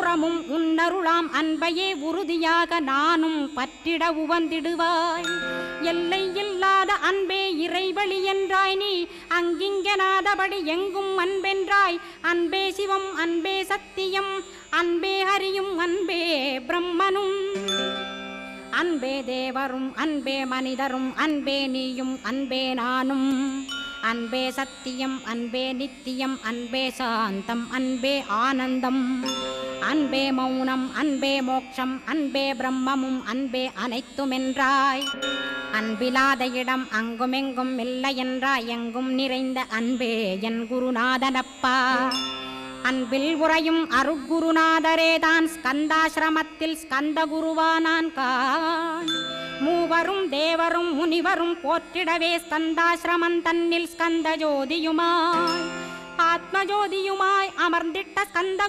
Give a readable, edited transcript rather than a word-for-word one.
புறமும் உன்னருளாம் அன்பையே உறுதியாக நானும் பற்றிட உவந்திடுவாய். எல்லை இல்லாத அன்பே இறைவழி என்றாய் நீ, அங்கிங்கனாதபடி எங்கும் அன்பென்றாய். அன்பே சிவம், அன்பே சத்தியம், அன்பே ஹரியும், அன்பே பிரம்மனும். அன்பே தேவரும், அன்பே மனிதரும், அன்பே நீயும், அன்பே நானும். அன்பே சத்தியம், அன்பே நித்தியம், அன்பே சாந்தம், அன்பே ஆனந்தம். அன்பே மௌனம், அன்பே மோட்சம், அன்பே பிரம்மமும், அன்பே அனைத்துமென்றாய். அன்பிலாத இடம் அங்குமெங்கும் இல்லை என்றாய். எங்கும் நிறைந்த அன்பே என் குருநாதனப்பா. அன்பில் உறையும் அருட்குருநாதரேதான் ஸ்கந்தாசிரமத்தில் ஸ்கந்த குருவானான் காண். மூவரும் தேவரும் முனிவரும் போற்றிடவே ஸ்கந்தாசிரமம் தன்னில் ஸ்கந்த ஜோதியுமாய் ஆத்மஜோதியுமாய் அமர்ந்திட்ட ஸ்கந்த